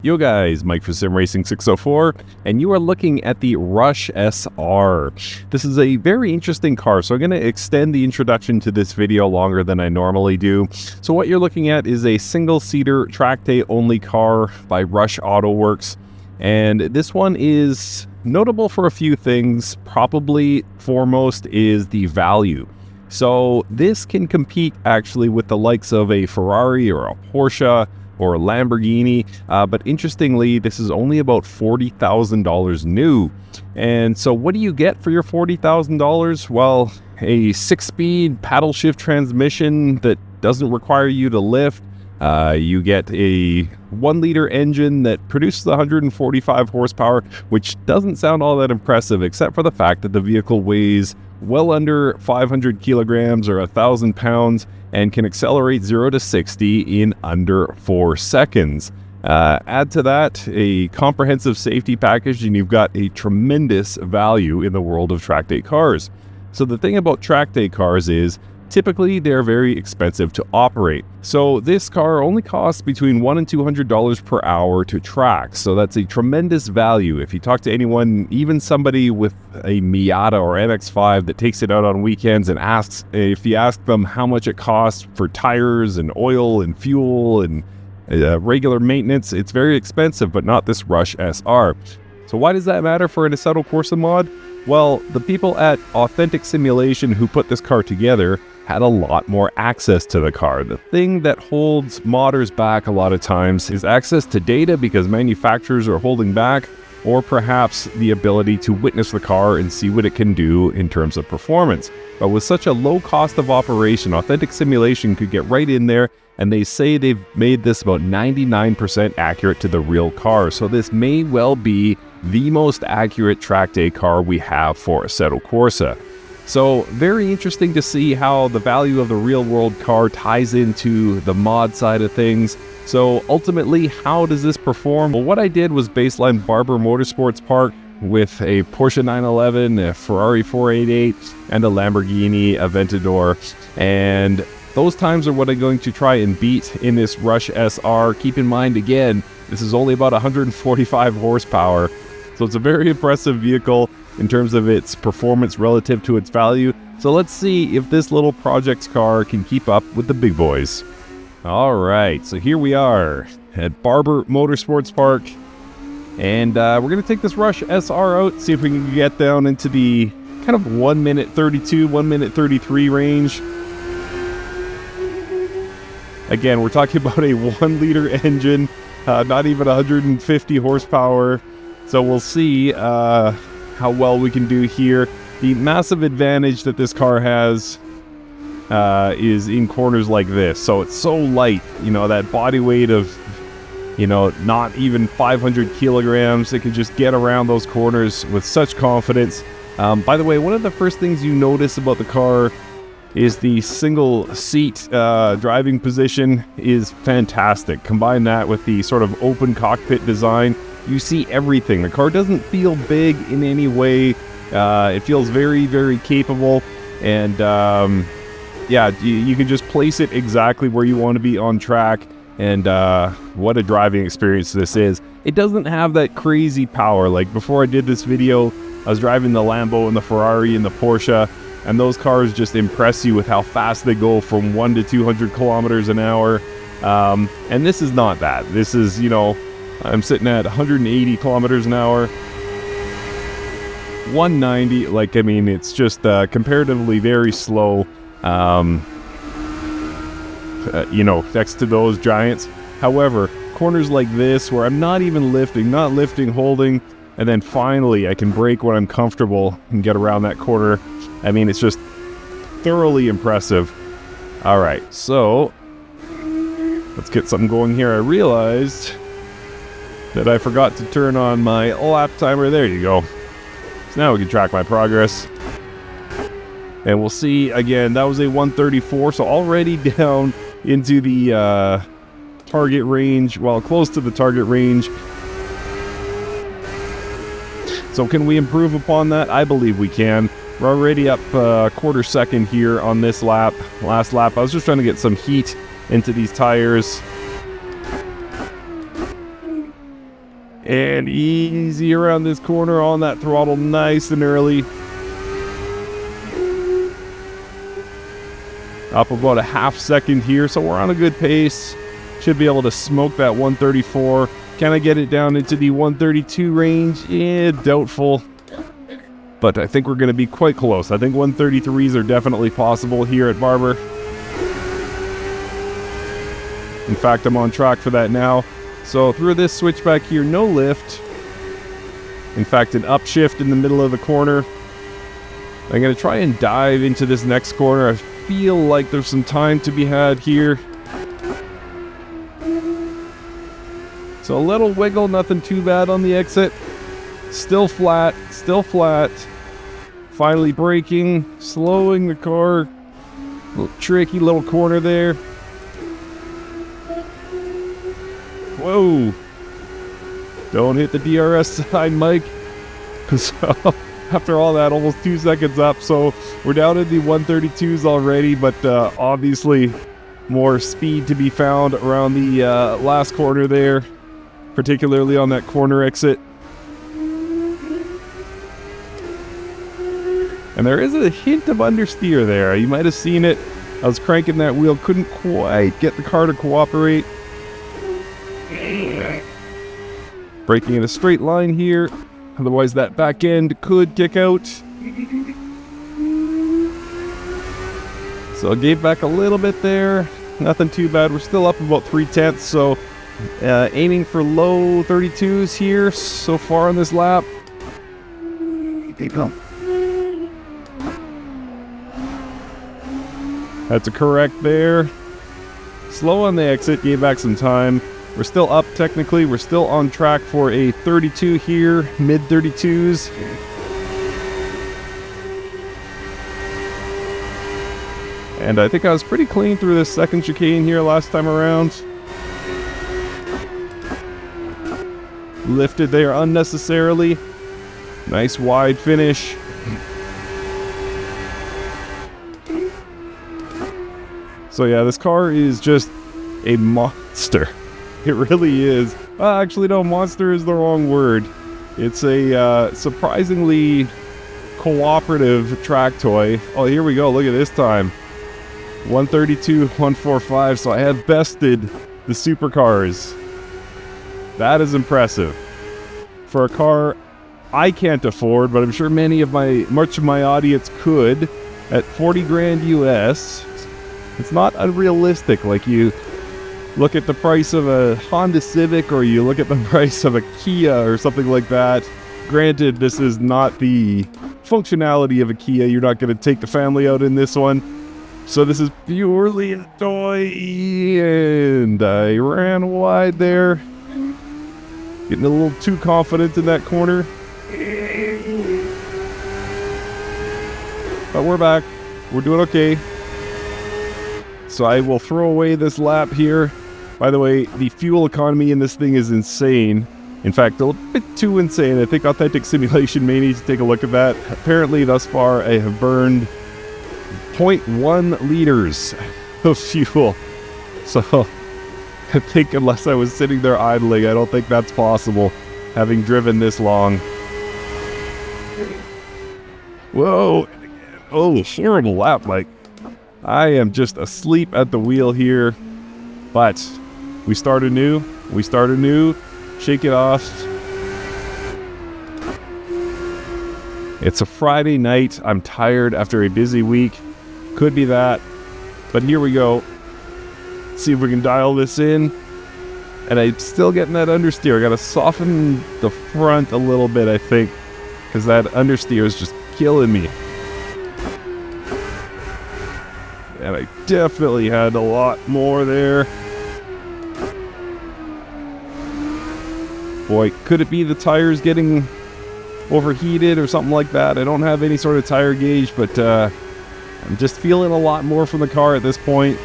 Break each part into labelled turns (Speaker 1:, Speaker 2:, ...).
Speaker 1: Yo guys, Mike for Sim Racing 604, and you are looking at the Rush SR. This is a very interesting car, so I'm going to extend the introduction to this video longer than I normally do. So what you're looking at is a single-seater track day only car by Rush Auto Works, and this one is notable for a few things. Probably foremost is the value. So this can compete actually with the likes of a Ferrari or a Porsche or a Lamborghini, but interestingly, this is only about $40,000 new. And so what do you get for your $40,000? Well, a 6-speed paddle shift transmission that doesn't require you to lift. You get a 1-liter engine that produces 145 horsepower, which doesn't sound all that impressive, except for the fact that the vehicle weighs well under 500 kilograms or 1,000 pounds and can accelerate 0 to 60 in under 4 seconds. Add to that a comprehensive safety package, and you've got a tremendous value in the world of track day cars. So the thing about track day cars is typically they're very expensive to operate. So this car only costs between $100 and $200 per hour to track. So that's a tremendous value. If you talk to anyone, even somebody with a Miata or MX-5 that takes it out on weekends and if you ask them how much it costs for tires and oil and fuel and regular maintenance, it's very expensive, but not this Rush SR. So why does that matter for an Assetto Corsa mod? Well, the people at Authentic Simulation who put this car together had a lot more access to the car. The thing that holds modders back a lot of times is access to data because manufacturers are holding back, or perhaps the ability to witness the car and see what it can do in terms of performance. But with such a low cost of operation, Authentic Simulation could get right in there, and they say they've made this about 99% accurate to the real car. So this may well be the most accurate track day car we have for Assetto Corsa. So very interesting to see how the value of the real world car ties into the mod side of things. So ultimately, how does this perform? Well, what I did was baseline Barber Motorsports Park with a Porsche 911, a Ferrari 488, and a Lamborghini Aventador. And those times are what I'm going to try and beat in this Rush SR. Keep in mind, again, this is only about 145 horsepower. So it's a very impressive vehicle in terms of its performance relative to its value. So let's see if this little project's car can keep up with the big boys. All right, so here we are at Barber Motorsports Park. And we're going to take this Rush SR out, see if we can get down into the kind of 1 minute 32, 1 minute 33 range. Again, we're talking about a 1-liter engine, not even 150 horsepower. So we'll see how well we can do here. The massive advantage that this car has is in corners like this. So it's so light, you know, that body weight of, you know, not even 500 kilograms. It can just get around those corners with such confidence. By the way, one of the first things you notice about the car is the single seat driving position is fantastic. Combine that with the sort of open cockpit design, you see everything. The car doesn't feel big in any way. It feels very, very capable. And yeah, you can just place it exactly where you want to be on track. And what a driving experience this is. It doesn't have that crazy power. Like before I did this video, I was driving the Lambo and the Ferrari and the Porsche, and those cars just impress you with how fast they go from 1 to 200 kilometers an hour. And this is not that. This is, you know, I'm sitting at 180 kilometers an hour, 190. Like, I mean, it's just comparatively very slow, you know, next to those giants. However, corners like this where I'm not even lifting, holding, and then finally I can brake when I'm comfortable and get around that corner. I mean, it's just thoroughly impressive. All right, so let's get something going here. I realized that I forgot to turn on my lap timer. There you go. So now we can track my progress. And we'll see, again, that was a 134, so already down into the target range, well, close to the target range. So can we improve upon that? I believe we can. We're already up a quarter second here on this lap. Last lap, I was just trying to get some heat into these tires. And easy around this corner on that throttle, nice and early. Up about a half second here, so we're on a good pace. Should be able to smoke that 134. Can I get it down into the 132 range? Yeah, doubtful. But I think we're going to be quite close. I think 133s are definitely possible here at Barber. In fact, I'm on track for that now. So through this switchback here, no lift. In fact, an upshift in the middle of the corner. I'm going to try and dive into this next corner. I feel like there's some time to be had here. So a little wiggle, nothing too bad on the exit. Still flat, still flat. Finally braking, slowing the car. Little tricky little corner there. Whoa. Don't hit the DRS sign, Mike. So, after all that, almost 2 seconds up. So we're down in the 132s already, but obviously more speed to be found around the last corner there, particularly on that corner exit. And there is a hint of understeer there. You might have seen it. I was cranking that wheel, couldn't quite get the car to cooperate. Braking in a straight line here. Otherwise that back end could kick out. So I gave back a little bit there. Nothing too bad. We're still up about 3/10. So aiming for low 32s here so far on this lap. That's a correct there. Slow on the exit, gave back some time. We're still up technically. We're still on track for a 32 here, mid 32s. And I think I was pretty clean through this second chicane here last time around. Lifted there unnecessarily. Nice wide finish. So yeah, this car is just a monster. It really is. Actually, no, monster is the wrong word. It's a surprisingly cooperative track toy. Oh, here we go. Look at this time. 132, 145. So I have bested the supercars. That is impressive. For a car I can't afford, but I'm sure much of my audience could, at 40 grand US. It's not unrealistic. Like, you look at the price of a Honda Civic, or you look at the price of a Kia or something like that. Granted, this is not the functionality of a Kia. You're not going to take the family out in this one. So this is purely a toy, and I ran wide there. Getting a little too confident in that corner. But we're back. We're doing okay. So I will throw away this lap here. By the way, the fuel economy in this thing is insane. In fact, a bit too insane. I think Authentic Simulation may need to take a look at that. Apparently, thus far, I have burned 0.1 liters of fuel. So I think unless I was sitting there idling, I don't think that's possible, having driven this long. Whoa. Oh, horrible lap, Mike. I am just asleep at the wheel here. But we start anew. We start anew. Shake it off. It's a Friday night. I'm tired after a busy week. Could be that. But here we go. See if we can dial this in. And I'm still getting that understeer. I gotta soften the front a little bit, I think, because that understeer is just killing me. And I definitely had a lot more there. Boy, could it be the tires getting overheated or something like that? I don't have any sort of tire gauge, but I'm just feeling a lot more from the car at this point.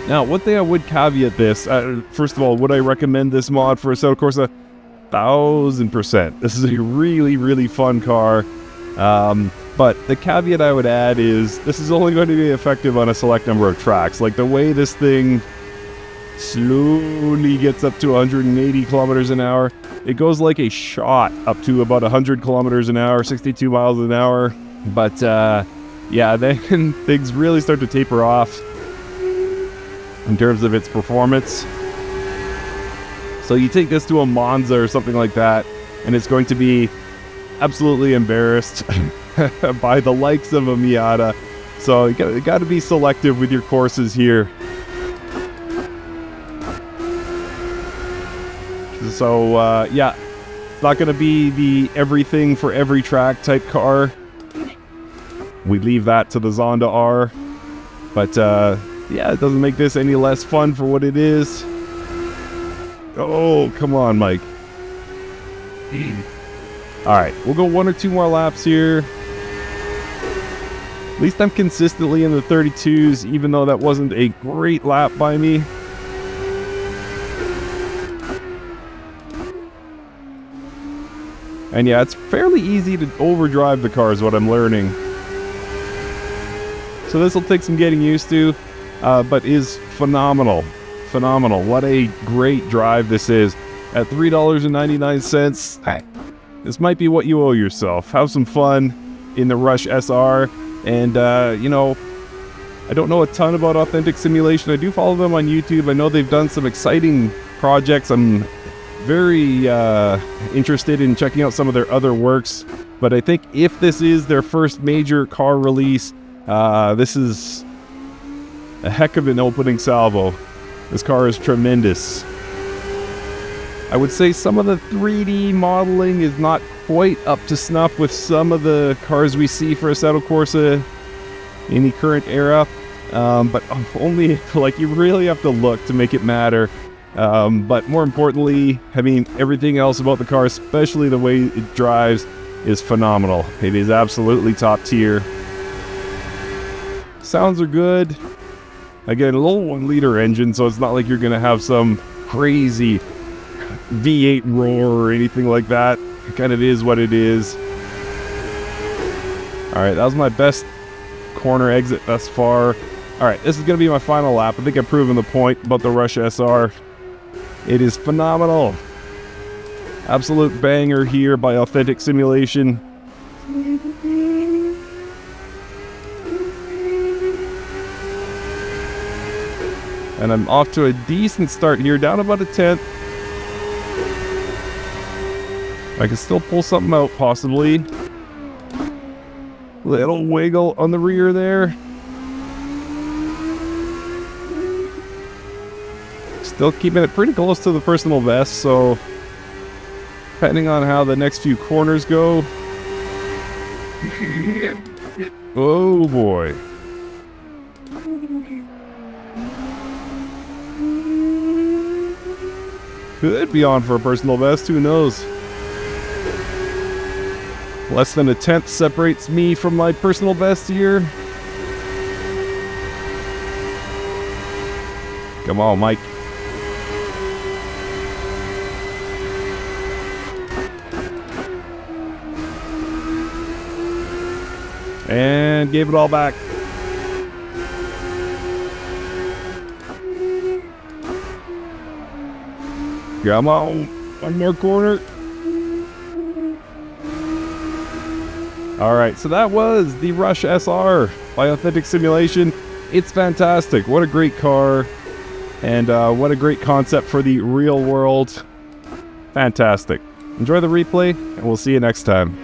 Speaker 1: Now, one thing I would caveat this, first of all, would I recommend this mod for Assetto Corsa? 1000%. This is a really, really fun car. But the caveat I would add is this is only going to be effective on a select number of tracks. Like, the way this thing slowly gets up to 180 kilometers an hour. It goes like a shot up to about 100 kilometers an hour, 62 miles an hour. But yeah, then things really start to taper off in terms of its performance. So you take this to a Monza or something like that, and it's going to be absolutely embarrassed by the likes of a Miata. So you got to be selective with your courses here. So yeah, it's not going to be the everything for every track type car. We leave that to the Zonda R. But yeah, it doesn't make this any less fun for what it is. Oh, come on, Mike. Alright, we'll go 1 or 2 more laps here. At least I'm consistently in the 32s, even though that wasn't a great lap by me. And yeah, it's fairly easy to overdrive the car is what I'm learning. So this will take some getting used to, but is phenomenal. Phenomenal. What a great drive this is. At $3.99, this might be what you owe yourself. Have some fun in the Rush SR. And, you know, I don't know a ton about Authentic Simulation. I do follow them on YouTube. I know they've done some exciting projects. I'm very interested in checking out some of their other works. But I think if this is their first major car release, this is a heck of an opening salvo. This car is tremendous. I would say some of the 3D modeling is not quite up to snuff with some of the cars we see for Assetto Corsa in the current era. But only, like, you really have to look to make it matter. But more importantly, I mean, everything else about the car, especially the way it drives, is phenomenal. It is absolutely top tier. Sounds are good. Again, a little 1-liter engine, so it's not like you're going to have some crazy V8 roar or anything like that. It kind of is what it is. Alright, that was my best corner exit thus far. Alright, this is going to be my final lap. I think I've proven the point about the Rush SR. It is phenomenal. Absolute banger here by Authentic Simulation. And I'm off to a decent start here, down about a 10th. I can still pull something out, possibly. Little wiggle on the rear there. Still keeping it pretty close to the personal best, so depending on how the next few corners go. Oh boy. Could be on for a personal best, who knows? Less than a 10th separates me from my personal best here. Come on, Mike. And gave it all back. Come on, one more corner. Alright, so that was the Rush SR by Authentic Simulation. It's fantastic. What a great car. And what a great concept for the real world. Fantastic. Enjoy the replay, and we'll see you next time.